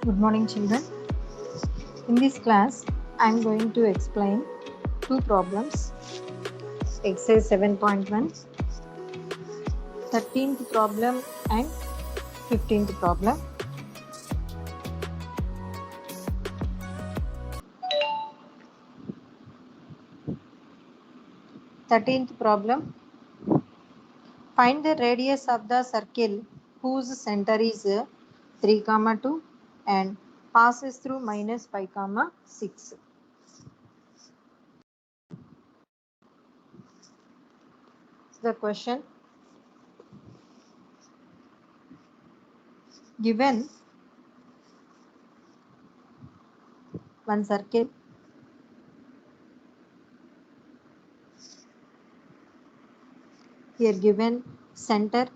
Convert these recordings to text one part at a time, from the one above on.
Good morning, children. In this class, I am going to explain two problems. Exercise 7.1, 13th problem and 15th problem. Thirteenth problem. Find the radius of the circle whose center is 3, 2 and passes through minus 5, 6. The question: given one circle here, given center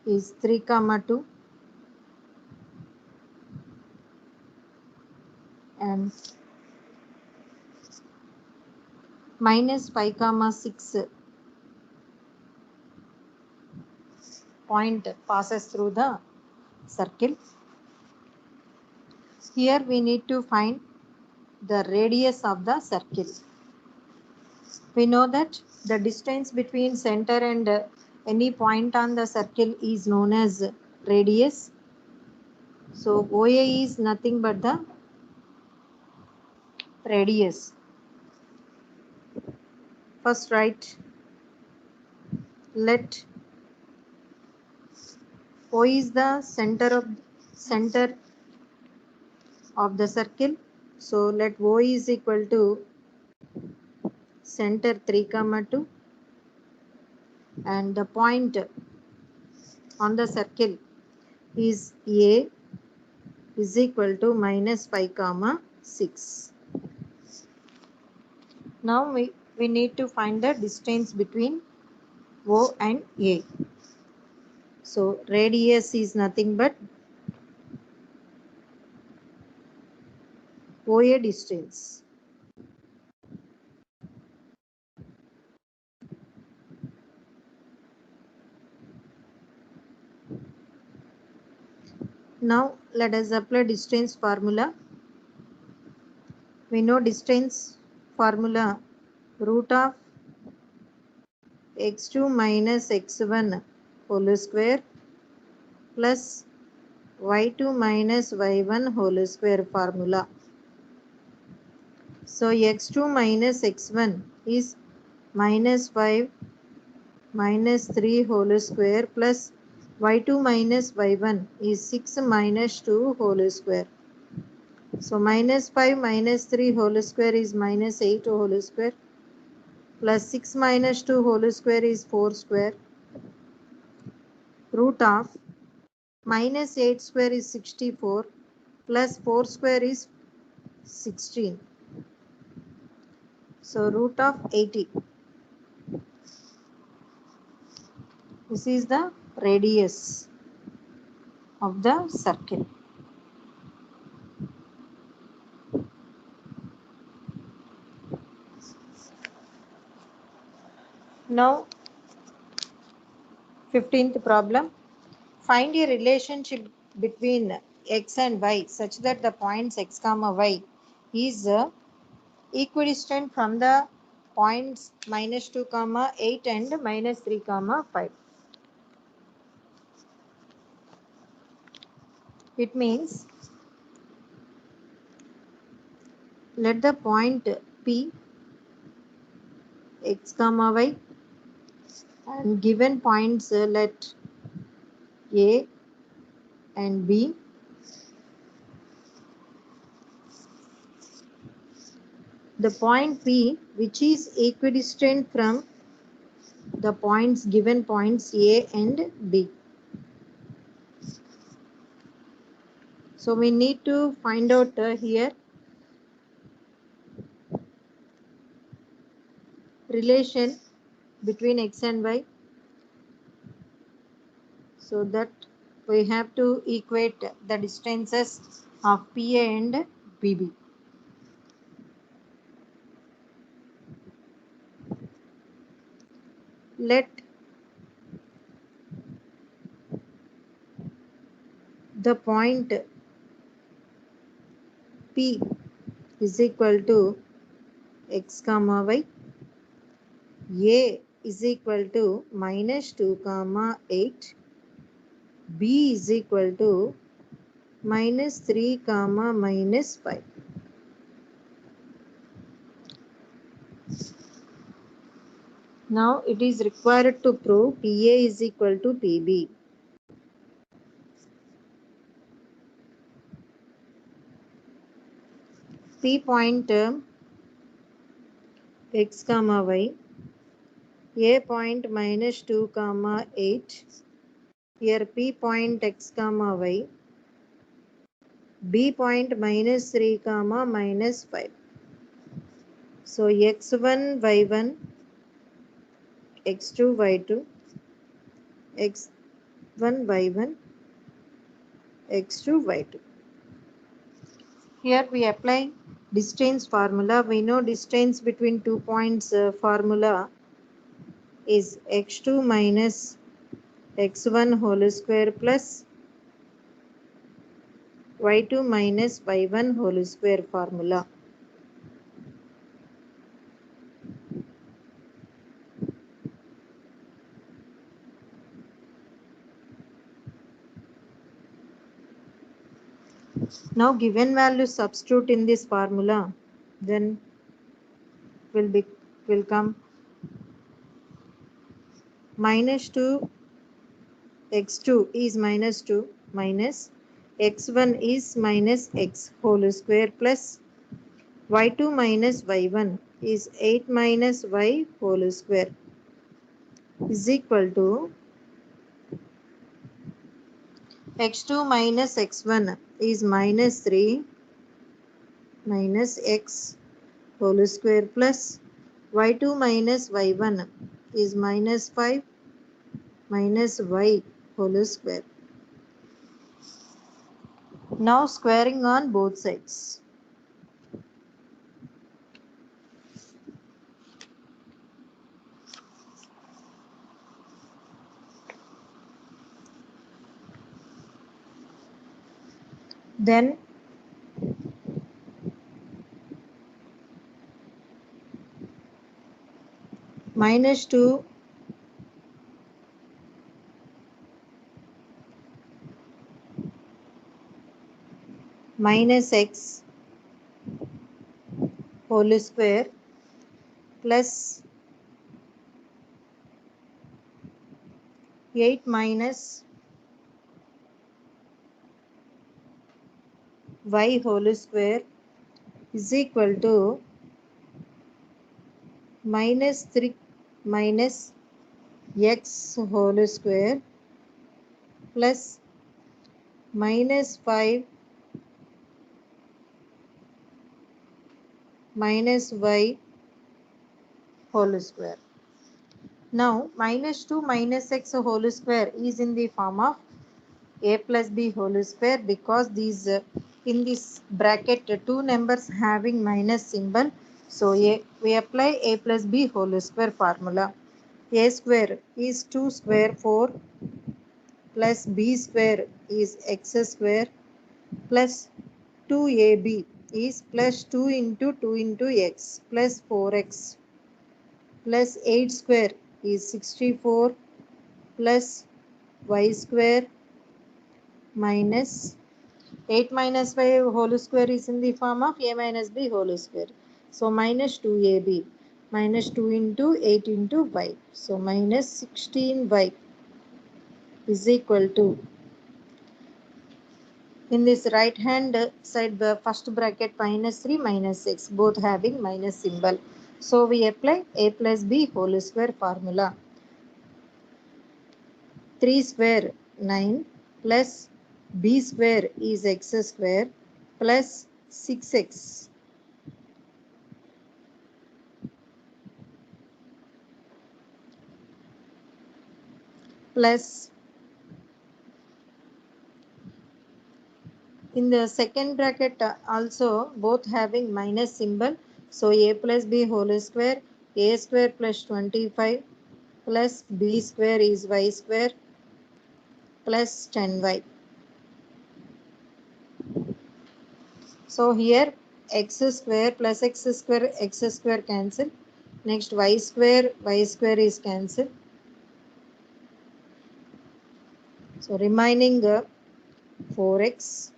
is 3, 2 and minus 5, 6 point passes through the circle. Here we need to find the radius of the circle. We know that the distance between center and any point on the circle is known as radius. So OA is nothing but the radius. First write, let O is the center of the circle. So let O is equal to center 3, 2 and the point on the circle is A is equal to minus 5, 6. Now we need to find the distance between O and A. So radius is nothing but OA distance. Now let us apply distance formula. We know distance formula, root of x2 minus x1 whole square plus y2 minus y1 whole square formula. So x2 minus x1 is minus 5 minus 3 whole square plus y2 minus y1 is 6 minus 2 whole square. So minus 5 minus 3 whole square is minus 8 whole square plus 6 minus 2 whole square is 4 square. Root of minus 8 square is 64 plus 4 square is 16. So root of 80. This is the radius of the circle. Now 15th problem. Find a relationship between x and y such that the points x, y is equidistant from the points minus 2, 8 and minus 3, 5. It means let the point P x, y and given points let A and B the point P which is equidistant from the points given points A and B. So we need to find out here relation between x and y, so that we have to equate the distances of PA and PB. Let the point P is equal to x comma y, A is equal to minus 2 comma 8, B is equal to minus 3 comma minus 5. Now it is required to prove PA is equal to PB. P point x comma y, A point minus 2 comma 8, here P point x comma y, B point minus 3 comma minus 5. So x1 y1, x2 y2, x1 y1, x2 y2. Here we apply distance formula. We know distance between 2 points formula is x2 minus x1 whole square plus y2 minus y1 whole square formula. Now given value substitute in this formula, then will come minus 2 x2 is minus 2 minus x1 is minus x whole square plus y2 minus y1 is 8 minus y whole square is equal to x2 minus x1 is minus 3 minus x whole square plus y2 minus y1 is minus 5 minus y whole square. Now squaring on both sides. Then minus 2 minus x whole square plus 8 minus y whole square is equal to minus 3 minus x whole square plus minus 5 minus y whole square. Now minus 2 minus x whole square is in the form of a plus b whole square because these in this bracket two numbers having minus symbol. So we apply a plus b whole square formula. A square is 2 square 4 plus b square is x square plus 2ab is plus 2 into x plus 4x plus 8 square is 64 plus y square minus 8 minus y whole square is in the form of a minus b whole square. So minus 2ab minus 2 into 8 into y. So minus 16y is equal to, in this right hand side the first bracket minus 3 minus 6 both having minus symbol. So we apply a plus b whole square formula. 3 square 9 plus b square is x square plus 6x plus, in the second bracket also both having minus symbol. So a plus b whole square, a square plus 25 plus b square is y square plus 10y. So here x square plus x square cancel. Next y square is cancelled. So remaining 4x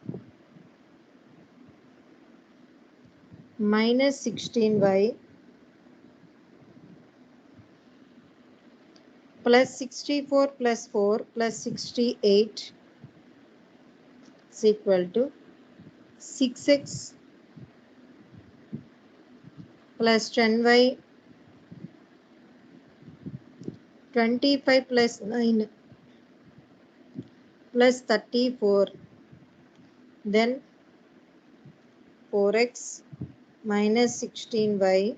minus 16y plus 64 plus 4 plus 68 is equal to 6x plus 10y 25 plus 9 plus 34. Then 4x minus 16y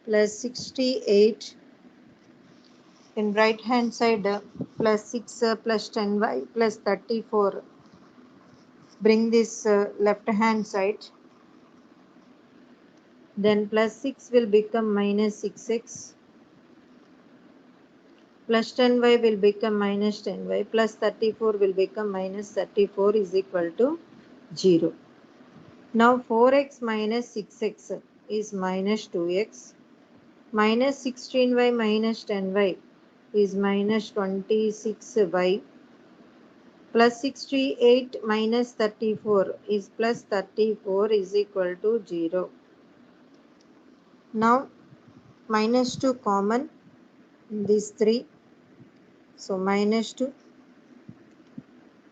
plus 68 in right hand side plus 6 plus 10y plus 34. Bring this left hand side. Then plus 6 will become minus 6x plus 10y will become minus 10y plus 34 will become minus 34 is equal to 0. Now 4x minus 6x is minus 2x minus 16y minus 10y is minus 26y plus 68 minus 34 is plus 34 is equal to 0. Now minus 2 common in these 3. So minus 2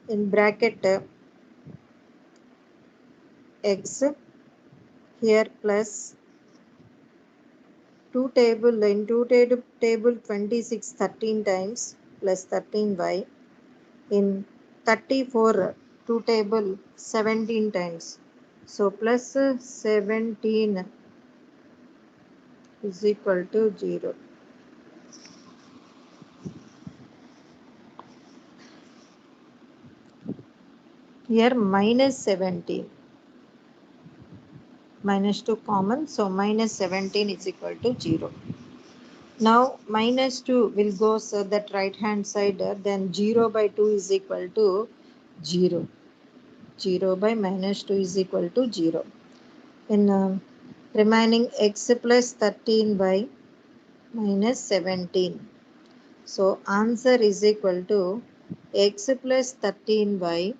in bracket x here plus 2 table in 2 table 26 13 times plus 13y in 34 2 table 17 times. So plus 17 is equal to 0. Here minus 17. Minus 2 common, so minus 17 is equal to 0. Now minus 2 will go so that right hand side, then 0 by 2 is equal to 0. 0 by minus 2 is equal to 0. In remaining x plus 13 by minus 17. So answer is equal to x plus 13 by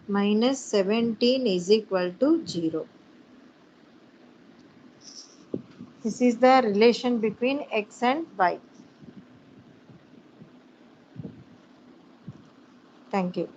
minus 17 is equal to 0. This is the relation between x and y. Thank you.